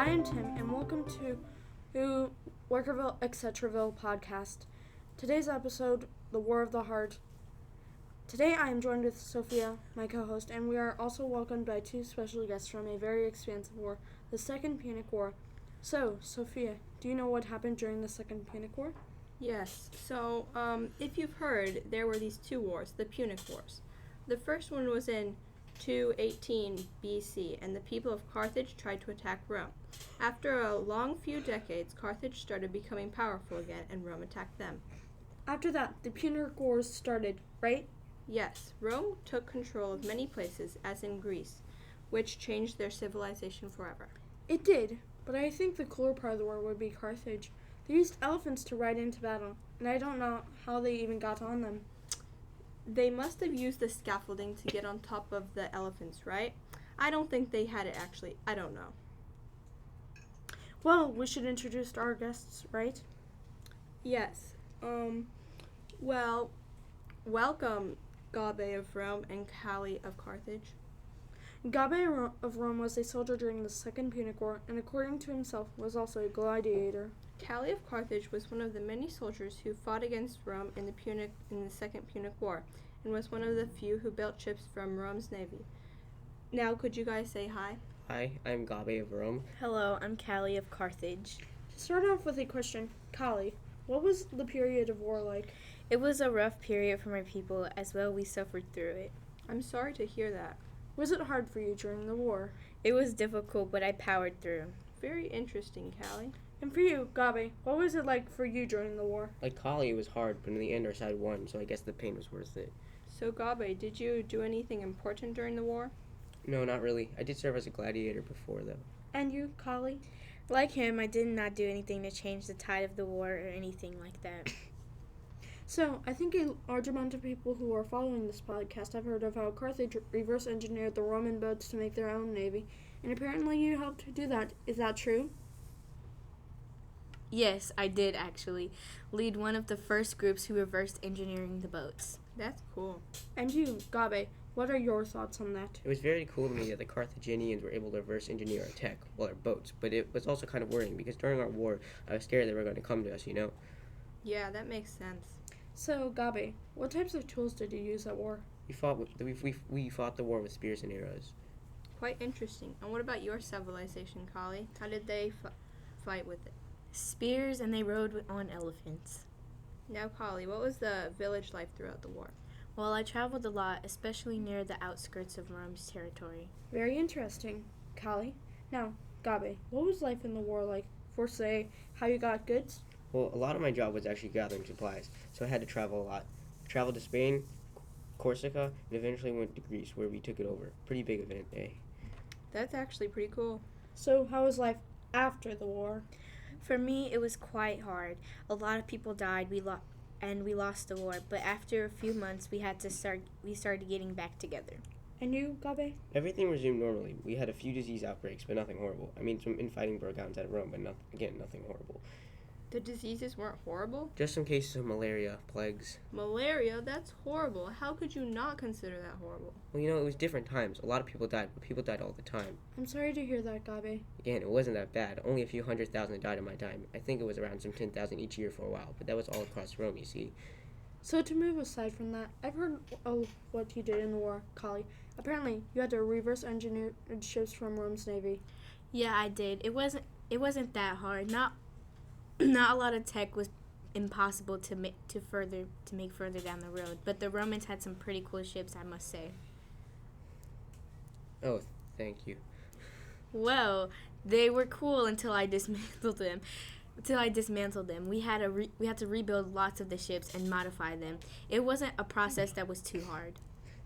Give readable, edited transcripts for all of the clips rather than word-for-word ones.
I am Tim, and welcome to Workerville, Etcetraville podcast. Today's episode, The War of the Heart. Today I am joined with Sophia, my co-host, and we are also welcomed by two special guests from a very expansive war, the Second Punic War. So, Sophia, do you know what happened during the Second Punic War? Yes, so if you've heard, there were these two wars, the Punic Wars. The first one was in 218 BC, and the people of Carthage tried to attack Rome. After a long few decades, Carthage started becoming powerful again, and Rome attacked them. After that, the Punic Wars started, right? Yes, Rome took control of many places, as in Greece, which changed their civilization forever. It did, but I think the cooler part of the war would be Carthage. They used elephants to ride into battle, and I don't know how they even got on them. They must have used the scaffolding to get on top of the elephants, right? I don't think they had it actually. I don't know. Well, we should introduce our guests, right? Yes. Well, welcome, Gabe of Rome and Callie of Carthage. Gabe of Rome was a soldier during the Second Punic War, and according to himself, was also a gladiator. Callie of Carthage was one of the many soldiers who fought against Rome in the Second Punic War, and was one of the few who built ships from Rome's navy. Now, could you guys say hi? Hi, I'm Gabe of Rome. Hello, I'm Callie of Carthage. To start off with a question, Callie, what was the period of war like? It was a rough period for my people, as well we suffered through it. I'm sorry to hear that. Was it hard for you during the war? It was difficult, but I powered through. Very interesting, Callie. And for you, Gabe, what was it like for you during the war? Like Kali, it was hard, but in the end our side won, so I guess the pain was worth it. So, Gabe, did you do anything important during the war? No, not really. I did serve as a gladiator before, though. And you, Callie? Like him, I did not do anything to change the tide of the war or anything like that. So, I think a large amount of people who are following this podcast have heard of how Carthage reverse engineered the Roman boats to make their own navy, and apparently you helped do that. Is that true? Yes, I did actually lead one of the first groups who reversed engineering the boats. That's cool. And you, Gabe, what are your thoughts on that? It was very cool to me that the Carthaginians were able to reverse engineer our tech, well, our boats, but it was also kind of worrying because during our war, I was scared they were going to come to us, Yeah, that makes sense. So, Gabe, what types of tools did you use at war? We fought the war with spears and arrows. Quite interesting. And what about your civilization, Callie? How did they fight with it? Spears, and they rode on elephants. Now, Callie, what was the village life throughout the war? Well, I traveled a lot, especially near the outskirts of Rome's territory. Very interesting, Callie. Now, Gabe, what was life in the war like? For, say, how you got goods? Well, a lot of my job was actually gathering supplies, so I had to travel a lot. I traveled to Spain, Corsica, and eventually went to Greece, where we took it over. Pretty big event, eh? That's actually pretty cool. So, how was life after the war? For me, it was quite hard. A lot of people died, and we lost the war, but after a few months, we started getting back together. And you, Gabe? Everything resumed normally. We had a few disease outbreaks, but nothing horrible. I mean, some infighting broke out inside Rome, but nothing horrible. The diseases weren't horrible? Just some cases of malaria, plagues. Malaria? That's horrible. How could you not consider that horrible? Well, it was different times. A lot of people died, but people died all the time. I'm sorry to hear that, Gabe. Again, it wasn't that bad. Only a few 100,000 died in my time. I think it was around some 10,000 each year for a while, but that was all across Rome, you see. So to move aside from that, I've heard of what you did in the war, Callie. Apparently, you had to reverse engineer ships from Rome's navy. Yeah, I did. It wasn't that hard. Not a lot of tech was impossible to make further down the road, but the Romans had some pretty cool ships, I must say. Oh, thank you. Well, they were cool until I dismantled them. We had to rebuild lots of the ships and modify them. It wasn't a process that was too hard.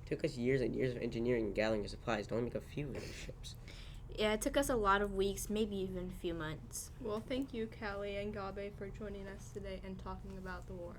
It took us years and years of engineering and gathering of supplies to only make a few of those ships. Yeah, it took us a lot of weeks, maybe even a few months. Well, thank you, Callie and Gabe, for joining us today and talking about the war.